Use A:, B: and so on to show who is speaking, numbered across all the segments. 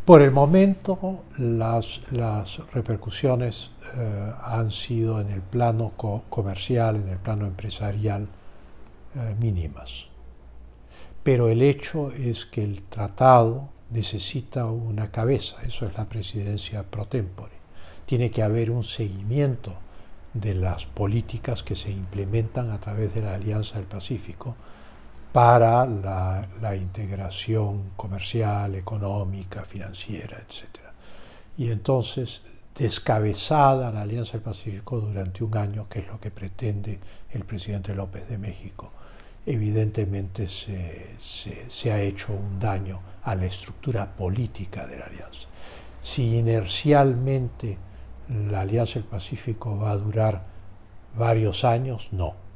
A: Por el momento, las repercusiones han sido en el plano comercial, en el plano empresarial, mínimas. Pero el hecho es que el tratado necesita una cabeza, eso es la presidencia pro tempore. Tiene que haber un seguimiento de las políticas que se implementan a través de la Alianza del Pacífico para la integración comercial, económica, financiera, etc. Y entonces, descabezada la Alianza del Pacífico durante un año, que es lo que pretende el presidente López de México, evidentemente se ha hecho un daño a la estructura política de la Alianza. Si inercialmente la Alianza del Pacífico va a durar varios años, no.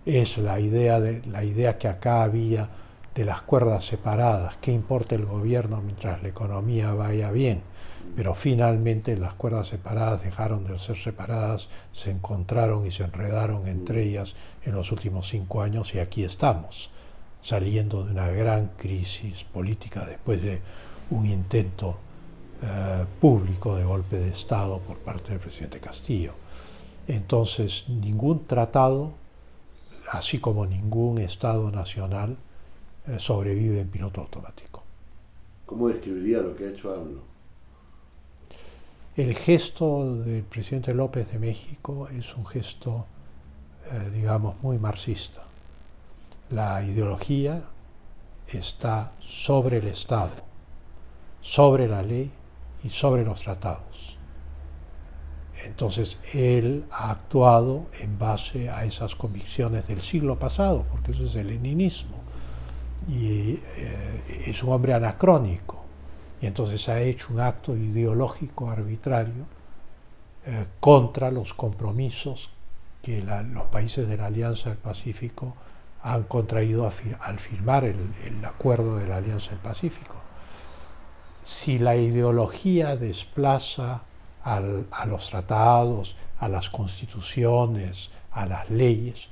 A: Es la idea que acá había de las cuerdas separadas. ¿Qué importa el gobierno mientras la economía vaya bien? Pero finalmente las cuerdas separadas dejaron de ser separadas, se encontraron y se enredaron entre ellas en los últimos 5 años, y aquí estamos, saliendo de una gran crisis política después de un intento público de golpe de Estado por parte del presidente Castillo. Entonces, ningún tratado, así como ningún Estado nacional, sobrevive en piloto automático.
B: ¿Cómo describiría lo que ha hecho AMLO?
A: El gesto del presidente López de México es un gesto, digamos, muy marxista. La ideología está sobre el Estado, sobre la ley y sobre los tratados. Entonces, él ha actuado en base a esas convicciones del siglo pasado, porque eso es el leninismo, y es un hombre anacrónico. Y entonces ha hecho un acto ideológico arbitrario contra los compromisos que los países de la Alianza del Pacífico han contraído al firmar el acuerdo de la Alianza del Pacífico. Si la ideología desplaza a los tratados, a las constituciones, a las leyes,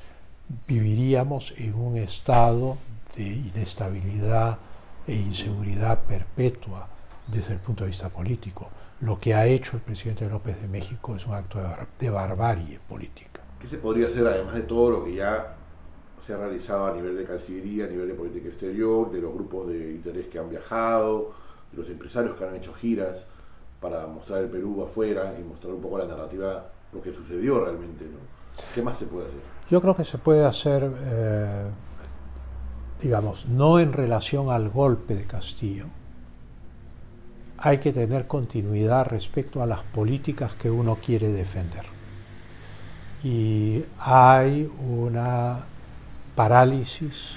A: viviríamos en un estado de inestabilidad e inseguridad perpetua desde el punto de vista político. Lo que ha hecho el presidente López de México es un acto de barbarie política.
B: ¿Qué se podría hacer, además de todo lo que ya se ha realizado a nivel de Cancillería, a nivel de política exterior, de los grupos de interés que han viajado, de los empresarios que han hecho giras para mostrar el Perú afuera y mostrar un poco la narrativa, lo que sucedió realmente, ¿no? ¿Qué más se puede hacer?
A: Yo creo que se puede hacer, digamos, no en relación al golpe de Castillo. Hay que tener continuidad respecto a las políticas que uno quiere defender. Y hay una parálisis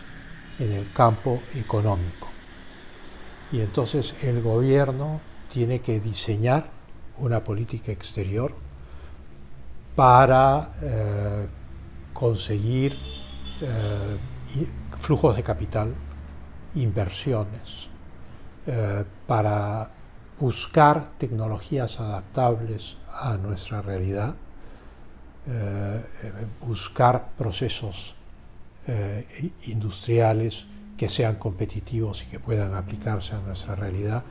A: en el campo económico. Y entonces el gobierno tiene que diseñar una política exterior para conseguir flujos de capital, inversiones, para buscar tecnologías adaptables a nuestra realidad, buscar procesos industriales que sean competitivos y que puedan aplicarse a nuestra realidad.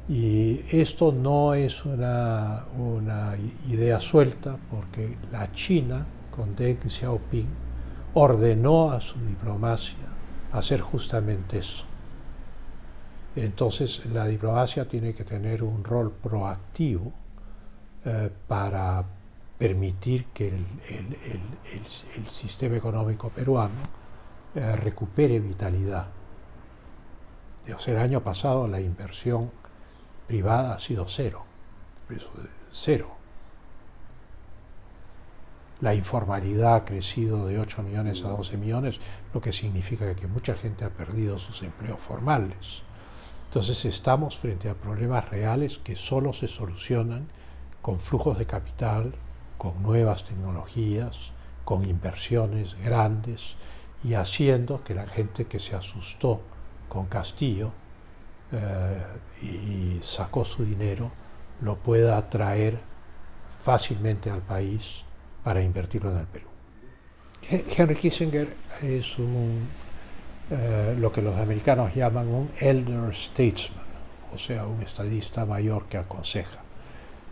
A: Y esto no es una idea suelta, porque la China, con Deng Xiaoping, ordenó a su diplomacia hacer justamente eso. Entonces, la diplomacia tiene que tener un rol proactivo para permitir que el sistema económico peruano recupere vitalidad. O sea, el año pasado la inversión privada ha sido cero. La informalidad ha crecido de 8 millones a 12 millones, lo que significa que mucha gente ha perdido sus empleos formales. Entonces estamos frente a problemas reales que solo se solucionan con flujos de capital, con nuevas tecnologías, con inversiones grandes, y haciendo que la gente que se asustó con Castillo y sacó su dinero lo pueda traer fácilmente al país para invertirlo en el Perú. Henry Kissinger es un lo que los americanos llaman un elder statesman, o sea, un estadista mayor que aconseja.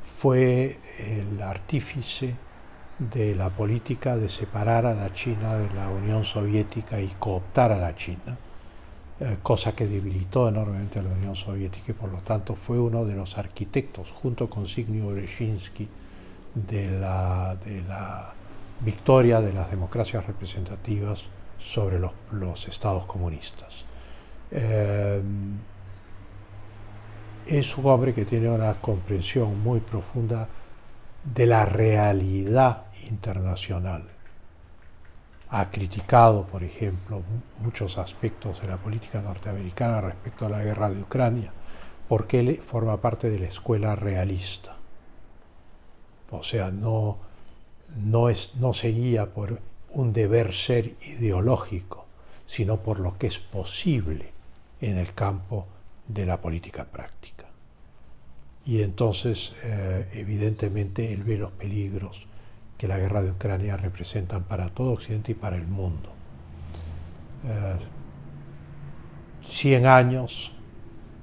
A: Fue el artífice de la política de separar a la China de la Unión Soviética y cooptar a la China, cosa que debilitó enormemente a la Unión Soviética y por lo tanto fue uno de los arquitectos, junto con Zbigniew Brzezinski, de la victoria de las democracias representativas sobre los estados comunistas. Es un hombre que tiene una comprensión muy profunda de la realidad internacional. Ha criticado, por ejemplo, muchos aspectos de la política norteamericana respecto a la guerra de Ucrania, porque él forma parte de la escuela realista. O sea, no se guía por un deber ser ideológico, sino por lo que es posible en el campo de la política práctica. Y entonces, evidentemente, él ve los peligros que la guerra de Ucrania representan para todo Occidente y para el mundo. 100 años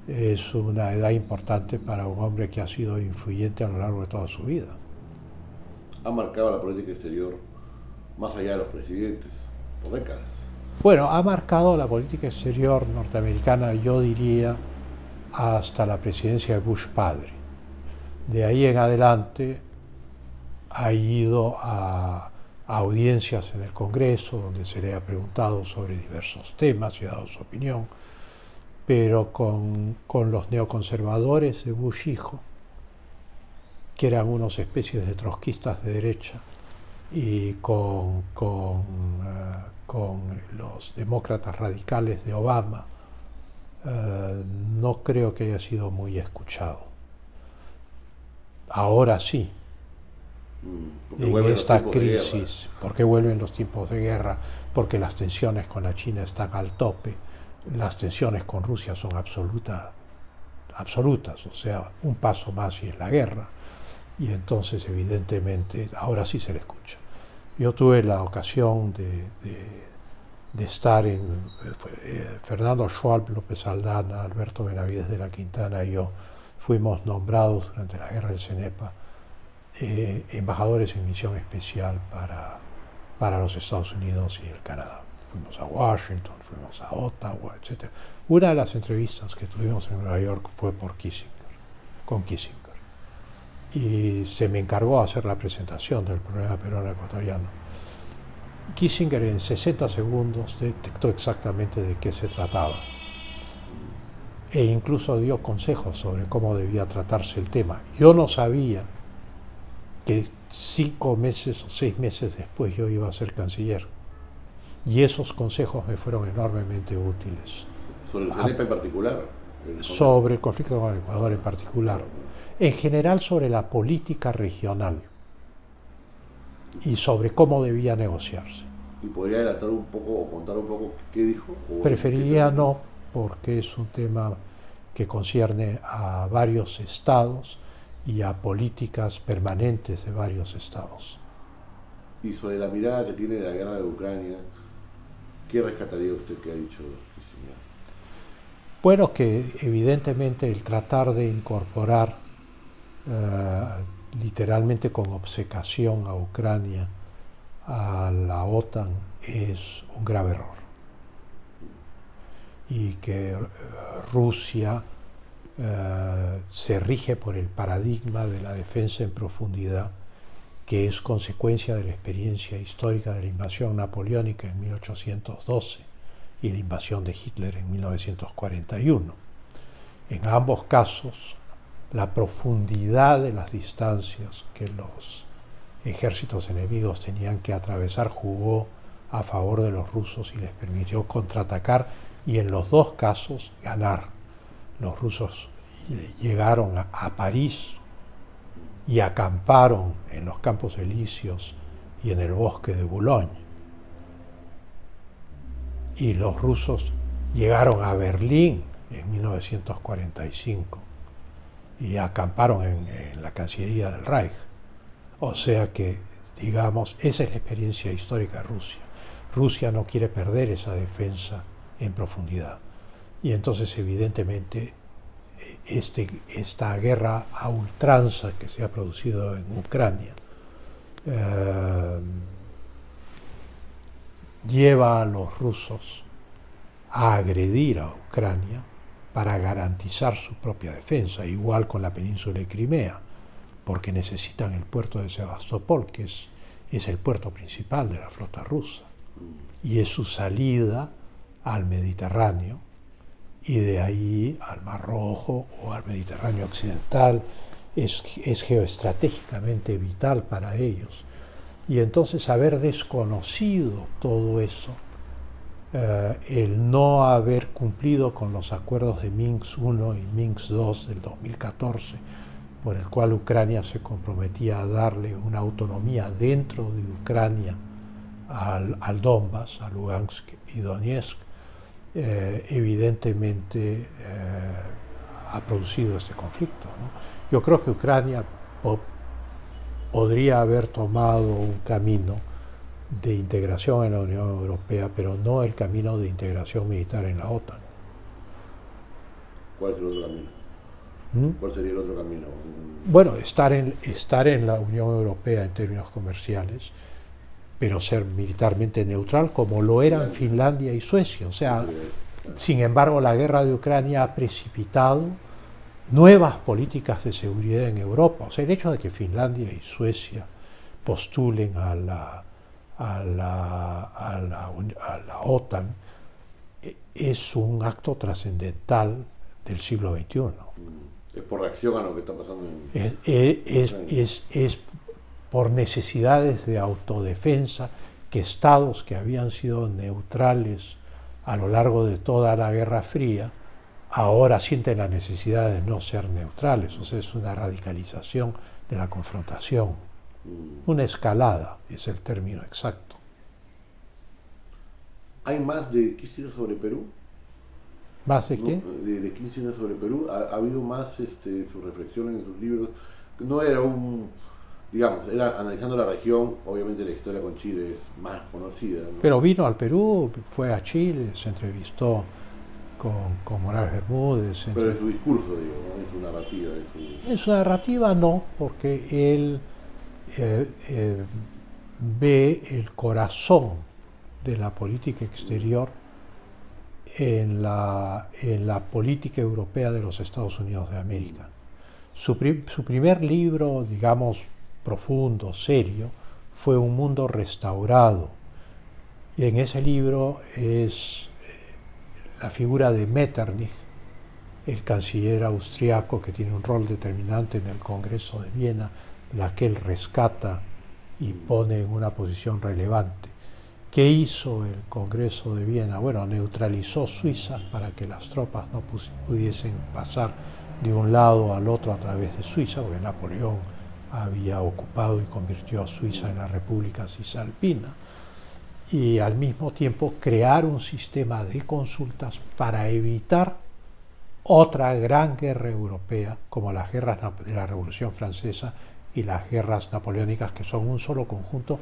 A: es una edad importante para un hombre que ha sido influyente a lo largo de toda su vida.
B: Ha marcado la política exterior más allá de los presidentes, por décadas.
A: Bueno, ha marcado la política exterior norteamericana, yo diría, hasta la presidencia de Bush padre. De ahí en adelante ha ido a audiencias en el Congreso, donde se le ha preguntado sobre diversos temas y ha dado su opinión, pero con los neoconservadores de Bush hijo, que eran unas especies de trotskistas de derecha, y con los demócratas radicales de Obama, no creo que haya sido muy escuchado. Ahora sí, en esta crisis, porque vuelven los tiempos de guerra, porque las tensiones con la China están al tope, las tensiones con Rusia son absolutas, o sea, un paso más y es la guerra, y entonces evidentemente ahora sí se le escucha. Yo tuve la ocasión de estar Fernando Schwab, López Aldana, Alberto Benavides de la Quintana y yo fuimos nombrados durante la guerra del CENEPA embajadores en misión especial para los Estados Unidos y el Canadá. Fuimos a Washington, fuimos a Ottawa, etc. Una de las entrevistas que tuvimos en Nueva York fue con Kissinger. Y se me encargó hacer la presentación del problema peruano ecuatoriano. Kissinger en 60 segundos detectó exactamente de qué se trataba e incluso dio consejos sobre cómo debía tratarse el tema. Yo no sabía que 5 meses o 6 meses después yo iba a ser canciller y esos consejos me fueron enormemente útiles.
B: ¿Sobre el CENEPA en particular?
A: Sobre el conflicto con el Ecuador en particular. En general sobre la política regional y sobre cómo debía negociarse.
B: ¿Y podría adelantar un poco o contar un poco qué dijo?
A: Preferiría no, porque es un tema que concierne a varios estados y a políticas permanentes de varios estados.
B: Y sobre la mirada que tiene de la guerra de Ucrania, ¿qué rescataría usted que ha dicho Kissinger?
A: Bueno, que evidentemente el tratar de incorporar literalmente con obcecación a Ucrania a la OTAN es un grave error. Y que Rusia se rige por el paradigma de la defensa en profundidad, que es consecuencia de la experiencia histórica de la invasión napoleónica en 1812 y la invasión de Hitler en 1941. En ambos casos, la profundidad de las distancias que los ejércitos enemigos tenían que atravesar jugó a favor de los rusos y les permitió contraatacar y en los dos casos ganar. Los rusos llegaron a París y acamparon en los campos elíseos y en el bosque de Boulogne. Y los rusos llegaron a Berlín en 1945 y acamparon en la Cancillería del Reich. O sea que, digamos, esa es la experiencia histórica de Rusia. Rusia no quiere perder esa defensa en profundidad. Y entonces, evidentemente, esta guerra a ultranza que se ha producido en Ucrania lleva a los rusos a agredir a Ucrania para garantizar su propia defensa, igual con la península de Crimea, porque necesitan el puerto de Sebastopol, que es el puerto principal de la flota rusa, y es su salida al Mediterráneo, y de ahí al Mar Rojo o al Mediterráneo occidental. Es geoestratégicamente vital para ellos. Y entonces haber desconocido todo eso, el no haber cumplido con los acuerdos de Minsk I y Minsk II del 2014, por el cual Ucrania se comprometía a darle una autonomía dentro de Ucrania al Donbass, a Lugansk y Donetsk, evidentemente ha producido este conflicto, ¿no? Yo creo que Ucrania podría haber tomado un camino de integración en la Unión Europea, pero no el camino de integración militar en la OTAN.
B: ¿Cuál es el otro camino? ¿Cuál sería el otro camino?
A: Bueno, estar en la Unión Europea en términos comerciales, pero ser militarmente neutral, como lo eran Finlandia y Suecia. O sea, sin embargo, la guerra de Ucrania ha precipitado nuevas políticas de seguridad en Europa. O sea, el hecho de que Finlandia y Suecia postulen a la OTAN es un acto trascendental del siglo XXI.
B: Es por reacción a lo que está pasando en
A: es por necesidades de autodefensa que estados que habían sido neutrales a lo largo de toda la Guerra Fría ahora sienten la necesidad de no ser neutrales. O sea, es una radicalización de la confrontación. Una escalada es el término exacto.
B: ¿Hay más de Kissinger sobre Perú?
A: ¿Más de qué?
B: De Kissinger sobre Perú. ¿Ha habido más sus reflexiones en sus libros? No era digamos, era analizando la región. Obviamente la historia con Chile es más conocida, ¿no?
A: Pero vino al Perú, fue a Chile, se entrevistó con Morales Bermúdez.
B: Pero es su discurso, digo, ¿no? Es su narrativa.
A: En su narrativa no, porque él ve el corazón de la política exterior en la política europea de los Estados Unidos de América. Su primer libro, digamos, profundo, serio, fue Un Mundo Restaurado. Y en ese libro es la figura de Metternich, el canciller austriaco que tiene un rol determinante en el Congreso de Viena, la que él rescata y pone en una posición relevante. ¿Qué hizo el Congreso de Viena? Bueno, neutralizó Suiza para que las tropas no pudiesen pasar de un lado al otro a través de Suiza, porque Napoleón había ocupado y convirtió a Suiza en la República Cisalpina, y al mismo tiempo crear un sistema de consultas para evitar otra gran guerra europea, como las guerras de la Revolución Francesa y las guerras napoleónicas, que son un solo conjunto,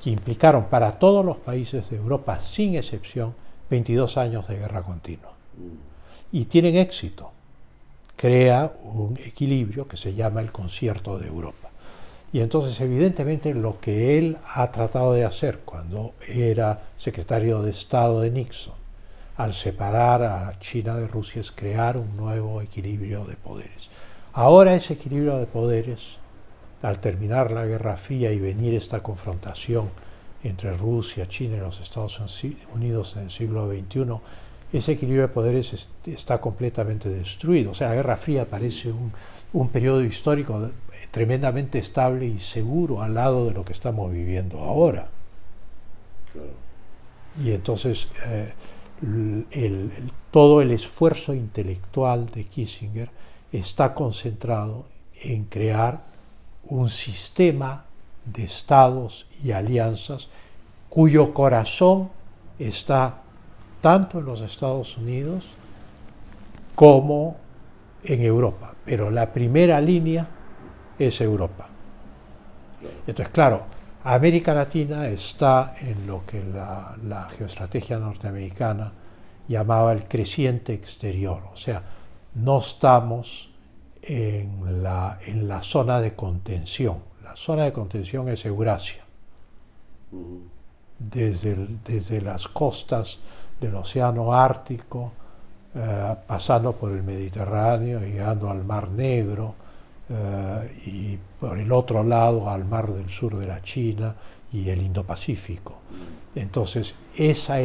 A: que implicaron para todos los países de Europa, sin excepción, 22 años de guerra continua. Y tienen éxito. Crea un equilibrio que se llama el Concierto de Europa. Y entonces, evidentemente, lo que él ha tratado de hacer cuando era secretario de Estado de Nixon, al separar a China de Rusia, es crear un nuevo equilibrio de poderes. Ahora ese equilibrio de poderes, al terminar la Guerra Fría y venir esta confrontación entre Rusia, China y los Estados Unidos en el siglo XXI, ese equilibrio de poderes está completamente destruido. O sea, la Guerra Fría parece un periodo histórico tremendamente estable y seguro al lado de lo que estamos viviendo ahora.
B: Claro.
A: Y entonces todo el esfuerzo intelectual de Kissinger está concentrado en crear un sistema de estados y alianzas cuyo corazón está tanto en los Estados Unidos como en Europa, pero la primera línea es Europa. Entonces, claro, América Latina está en lo que la geoestrategia norteamericana llamaba el creciente exterior. O sea, no estamos en la zona de contención. La zona de contención es Eurasia. Desde las costas del Océano Ártico, pasando por el Mediterráneo, llegando al Mar Negro, y por el otro lado al Mar del Sur de la China y el Indo-Pacífico. Entonces, esas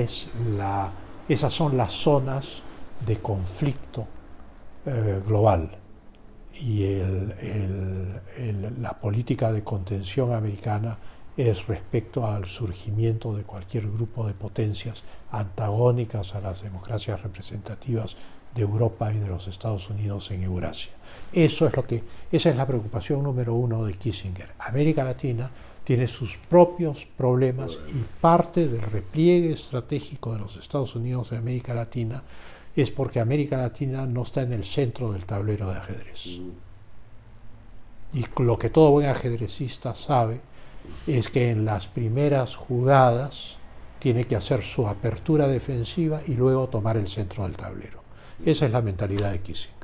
A: son las zonas de conflicto global. Y la política de contención americana es respecto al surgimiento de cualquier grupo de potencias antagónicas a las democracias representativas de Europa y de los Estados Unidos en Eurasia. Esa es la preocupación número uno de Kissinger. América Latina tiene sus propios problemas y parte del repliegue estratégico de los Estados Unidos de América Latina es porque América Latina no está en el centro del tablero de ajedrez. Y lo que todo buen ajedrecista sabe es que en las primeras jugadas tiene que hacer su apertura defensiva y luego tomar el centro del tablero. Esa es la mentalidad de Kissinger.